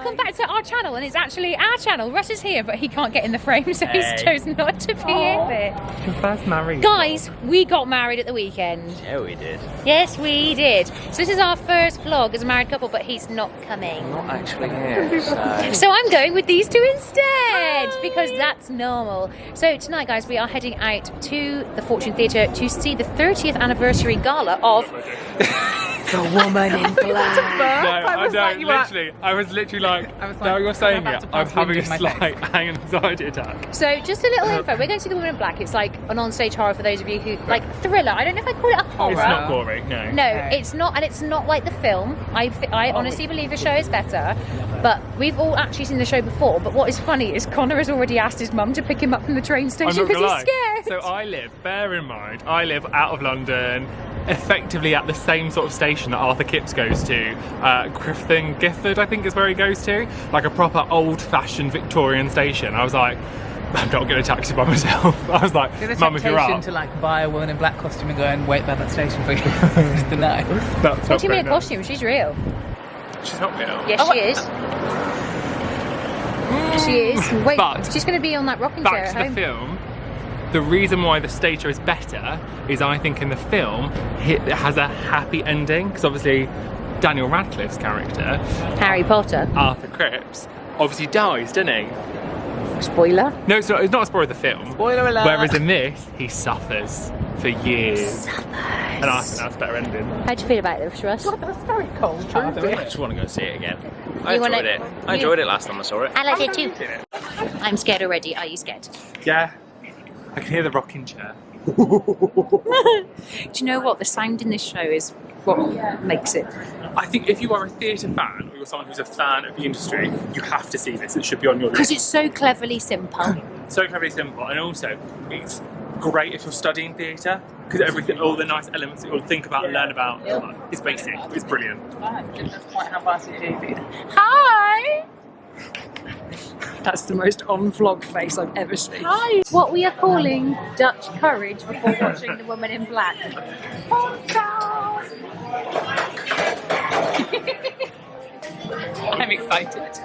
welcome back to our channel, and it's actually our channel. Russ is here, but he can't get in the frame, so he's chosen not to be in it. Your first married. Guys, we got married at the weekend. Yeah, we did. Yes, we did. So this is our first vlog as a married couple, but he's not coming. I'm not actually here, So I'm going with these two instead, because that's normal. So tonight, guys, we are heading out to the Fortune Theatre to see the 30th anniversary gala of The Woman in Black. I was literally like, now you're saying it, I'm having a slight anxiety attack. So just a little info, we're going to see The Woman in Black. It's like an on-stage horror for those of you who, like, thriller. I don't know if I call it a horror. It's not gory, no. No, it's not, and it's not like the film. I honestly believe the show is better, but we've all actually seen the show before. But what is funny is Connor has already asked his mum to pick him up from the train station because he's scared. So bear in mind, I live out of London, effectively at the same sort of station that Arthur Kipps goes to. Gifford, I think is where he goes to. Like a proper old-fashioned Victorian station. I was like, I'm not getting a taxi by myself. I was like, Mum, if you're up. To like buy a woman in black costume and go and wait by that station for you the night. What do you mean a costume? She's real. She's not real. Yes, she is. She is. Wait, But she's going to be on that rocking chair back at to home. the film. The reason why the stage show is better is I think in the film it has a happy ending, because obviously Daniel Radcliffe's character, Harry Potter. Arthur Cripps, obviously dies, doesn't he? Spoiler. No, it's not a spoiler of the film. Spoiler alert. Whereas in this, he suffers for years. And I think that's a better ending. How do you feel about this, Russ? That's very cold. I just want to go see it again. I You wanna- enjoyed it. I enjoyed it last time I saw it. I like it too. I'm scared already. Are you scared? Yeah, I can hear the rocking chair. Do you know what? The sound in this show is what makes it. I think if you are a theatre fan, or you're someone who's a fan of the industry, you have to see this. It should be on your Because list. it's so cleverly simple. So cleverly simple, and also it's great if you're studying theatre, because everything, all the nice elements that you'll think about and learn about, it's basic. It's brilliant. That's quite how fast it is. Hi! That's the most on-vlog face I've ever seen. Hi! What we are calling Dutch courage before watching The Woman in Black. I'm excited.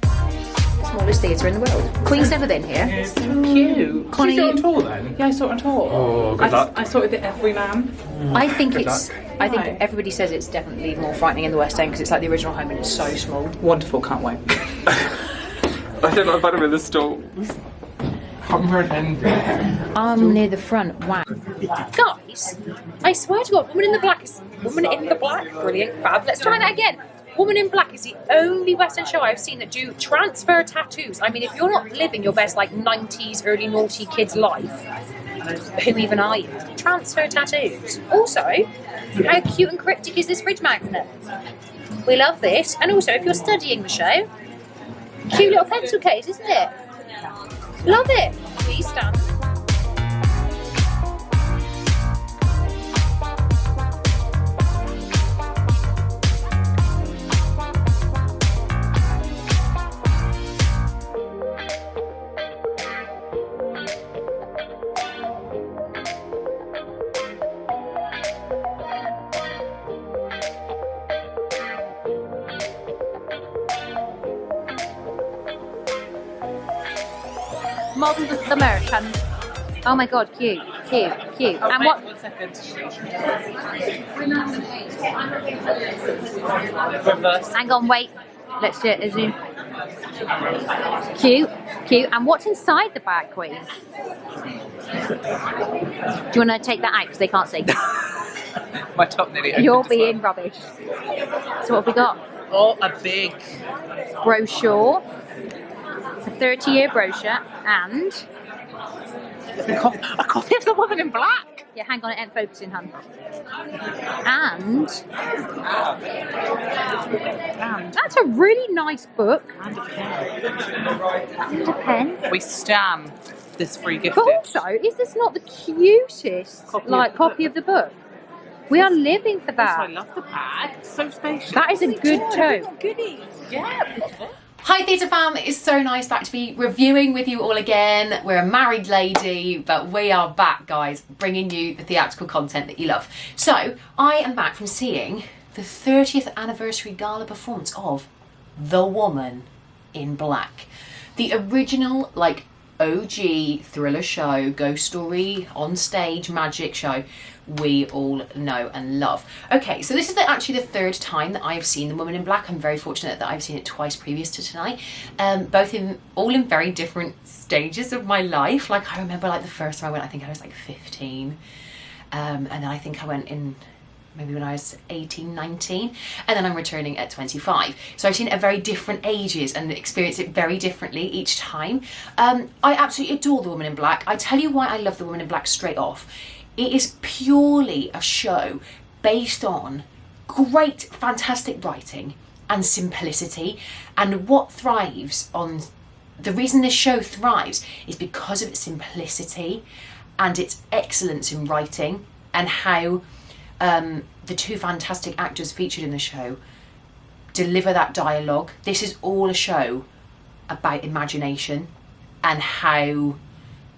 Smallest theatre in the world. Queen's never been here. It's so cute. Connie, Did you see it on tour then? Yeah, I saw it on tour. Oh, good luck. I saw it with Every Man. I think Good it's. luck. I think Right. everybody says it's definitely more frightening in the West End because it's like the original home and it's so small. Wonderful, can't wait. I don't know if I'm in the stalls. Can't remember an ending. I'm near the front. Wow. Guys, I swear to God, Woman in the Black is. Woman in the Black? Brilliant. Fab. Let's try that again. Woman in Black is the only West End show I've seen that do transfer tattoos. I mean, if you're not living your best, like, 90s, early naughty kid's life, who even are you? Transfer tattoos. Also, how cute and cryptic is this fridge magnet? We love this. And also, if you're studying the show, cute little pencil case, isn't it? Love it. Please stand. Modern American. Oh my God, cute, cute, cute. Oh, And wait, what? 1 second. Reverse. Hang on, wait. Let's do it as you. Cute, cute. And what's inside the bag, Queen? Do you want to take that out because they can't see? My top nearly opened. You're as well. being rubbish. So what have we got? Oh, a big. Brochure. A 30-year brochure and. A copy of The Woman in Black. Yeah, hang on, it ain't focusing, hun. And that's a really nice book. And a pen. We stam. this free gift. But also, is this not the cutest copy of the book? We are living for that. I love the bag. It's so spacious. That is a good tome. Goodies. Yeah. Hi Theatre fam, it's so nice back to be reviewing with you all again. We're a married lady, but we are back, guys, bringing you the theatrical content that you love. So, I am back from seeing the 30th anniversary gala performance of The Woman in Black. The original, OG thriller show, ghost story, on stage, magic show we all know and love. Okay, so this is actually the third time that I've seen The Woman in Black. I'm very fortunate that I've seen it twice previous to tonight, all in very different stages of my life. I remember the first time I went, I think I was 15, and then I think I went in maybe when I was 18, 19, and then I'm returning at 25. So I've seen it at very different ages and experienced it very differently each time. I absolutely adore The Woman in Black. I tell you why I love The Woman in Black straight off. It is purely a show based on great, fantastic writing and simplicity. And what thrives on, the reason this show thrives is because of its simplicity and its excellence in writing, and how the two fantastic actors featured in the show deliver that dialogue. This is all a show about imagination and how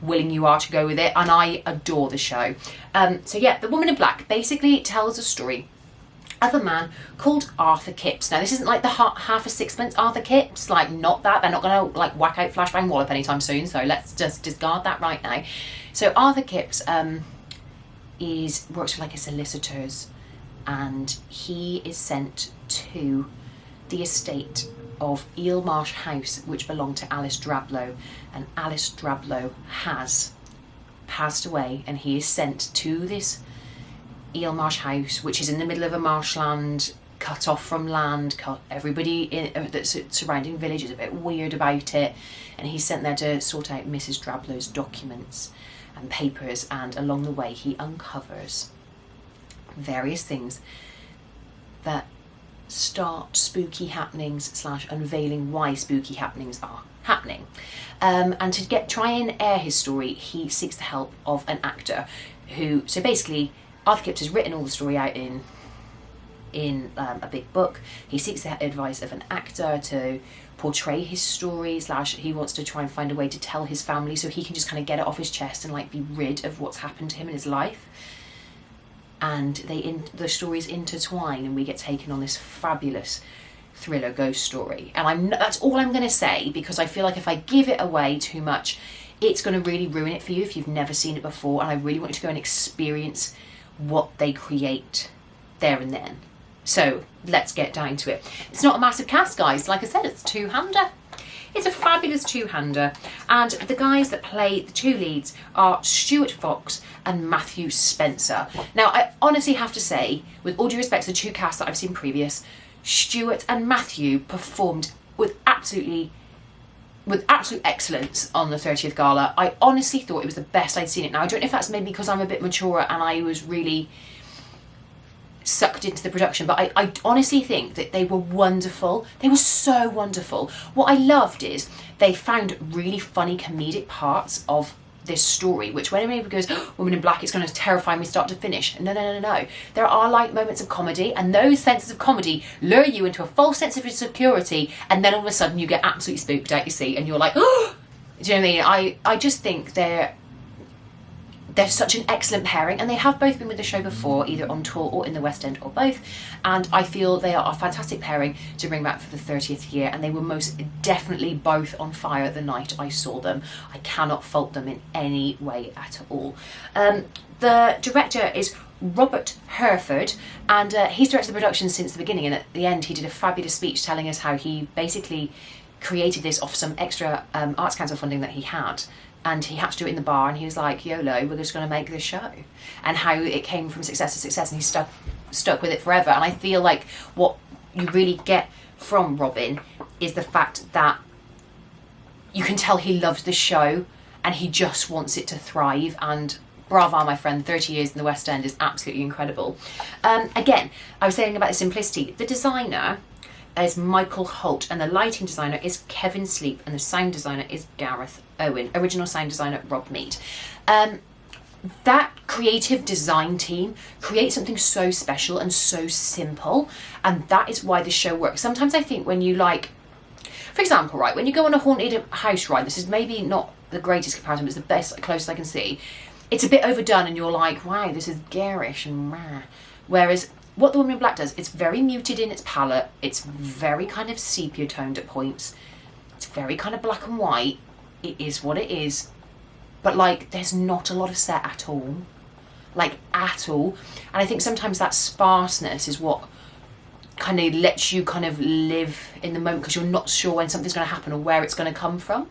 willing you are to go with it, and I adore the show. So yeah, The Woman in Black basically tells a story of a man called Arthur Kipps. Now this isn't like the half a sixpence Arthur Kipps, not that. They're not gonna whack out Flashbang Wallop anytime soon, so let's just discard that right now. So Arthur Kipps works for a solicitor's, and he is sent to the estate of Eelmarsh House, which belonged to Alice Drablow, and Alice Drablow has passed away, and he is sent to this Eelmarsh House, which is in the middle of a marshland, cut off from land. Everybody that's surrounding village is a bit weird about it, and he's sent there to sort out Mrs. Drablow's documents and papers, and along the way he uncovers various things that start spooky happenings / unveiling why spooky happenings are happening. And to try and air his story, he seeks the help of an actor who, so basically Arthur Kipps has written all the story out in a big book. He seeks the advice of an actor to portray his story / he wants to try and find a way to tell his family so he can just kind of get it off his chest and be rid of what's happened to him in his life. And the stories intertwine, and we get taken on this fabulous thriller ghost story. And that's all I'm going to say, because I feel like if I give it away too much, it's going to really ruin it for you if you've never seen it before. And I really want you to go and experience what they create there and then. So let's get down to it. It's not a massive cast, guys. Like I said, it's a two-hander. It's a fabulous two-hander, and the guys that play the two leads are Stuart Fox and Matthew Spencer. Now, I honestly have to say, with all due respect to the two casts that I've seen previous, Stuart and Matthew performed with absolute excellence on the 30th Gala. I honestly thought it was the best I'd seen it. Now, I don't know if that's maybe because I'm a bit mature and I was really sucked into the production, but I honestly think that they were wonderful. They were so wonderful. What I loved is they found really funny comedic parts of this story, which when anybody goes, oh, Woman in Black, it's going to terrify me start to finish. No. There are moments of comedy, and those senses of comedy lure you into a false sense of security, and then all of a sudden you get absolutely spooked out your seat and you're like, oh! Do you know what I mean? I just think they're such an excellent pairing, and they have both been with the show before, either on tour or in the West End or both, and I feel they are a fantastic pairing to bring back for the 30th year, and they were most definitely both on fire the night I saw them. I cannot fault them in any way at all. The director is Robert Herford, and he's directed the production since the beginning, and at the end he did a fabulous speech telling us how he basically created this off some extra Arts Council funding that he had. And he had to do it in the bar, and he was like, YOLO, we're just going to make this show. And how it came from success to success, and he stuck with it forever. And I feel like what you really get from Robin is the fact that you can tell he loves the show and he just wants it to thrive. And bravo, my friend, 30 years in the West End is absolutely incredible. Again, I was saying about the simplicity. The designer is Michael Holt, and the lighting designer is Kevin Sleep, and the sound designer is Gareth Owen, original sound designer Rob Mead. That creative design team creates something so special and so simple, and that is why the show works. Sometimes I think when you like, for example, right, when you go on a haunted house ride, this is maybe not the greatest comparison, but it's the best, closest I can see. It's a bit overdone and you're like, wow, this is garish and rah. Whereas what The Woman in Black does, it's very muted in its palette, it's very kind of sepia toned at points, it's very kind of black and white, it is what it is. But like, there's not a lot of set at all, like at all. And I think sometimes that sparseness is what kind of lets you kind of live in the moment, because you're not sure when something's going to happen or where it's going to come from.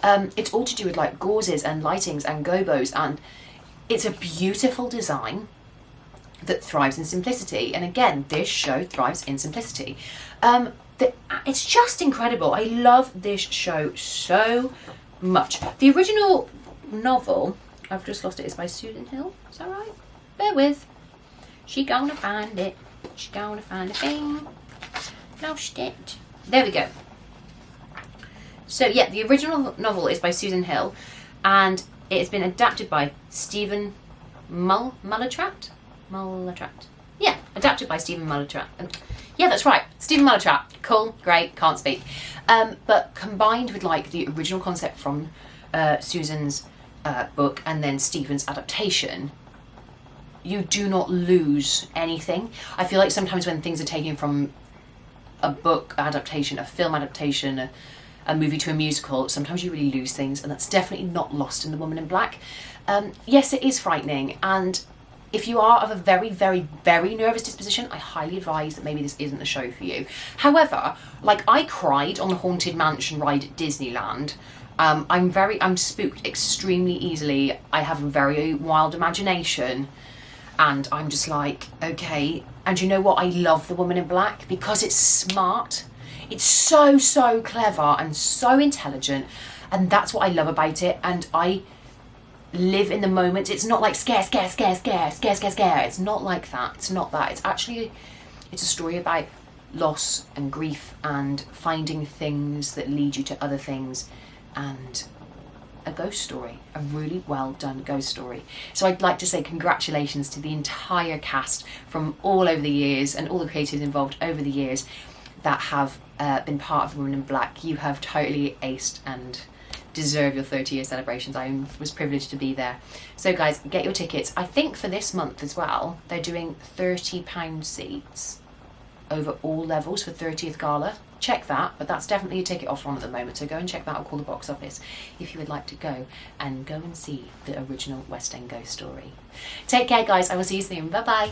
It's all to do with like gauzes and lightings and gobos, and it's a beautiful design that thrives in simplicity. And again, this show thrives in simplicity. It's just incredible. I love this show so much. The original novel, I've just lost it, is by Susan Hill. Is that right? Bear with. She gonna find it. She gonna find a thing. Lost it. There we go. So yeah, the original novel is by Susan Hill, and it's been adapted by Stephen Mullertratt. Yeah, adapted by Stephen Mullertratt. Yeah, that's right, Stephen Mullertratt. Cool, great, can't speak. But combined with like the original concept from Susan's book and then Stephen's adaptation, you do not lose anything. I feel like sometimes when things are taken from a book adaptation, a film adaptation, a movie to a musical, sometimes you really lose things, and that's definitely not lost in The Woman in Black. Yes, it is frightening, and if you are of a very, very, very nervous disposition, I highly advise that maybe this isn't the show for you. However, like, I cried on the Haunted Mansion ride at Disneyland. I'm spooked extremely easily. I have a very wild imagination, and I'm just like, okay. And you know what? I love The Woman in Black because it's smart. It's so, so clever and so intelligent, and that's what I love about it. And I live in the moment. It's not like scare. It's not like that. It's not that. It's actually, it's a story about loss and grief and finding things that lead you to other things, and a ghost story, a really well done ghost story. So I'd like to say congratulations to the entire cast from all over the years and all the creators involved over the years that have been part of The Woman in Black. You have totally aced and deserve your 30-year celebrations. I was privileged to be there. So guys, get your tickets. I think for this month as well, they're doing £30 seats over all levels for 30th Gala. Check that, but that's definitely a ticket off on at the moment, so go and check that or call the box office if you would like to go and see the original West End ghost story. Take care guys, I will see you soon. Bye bye.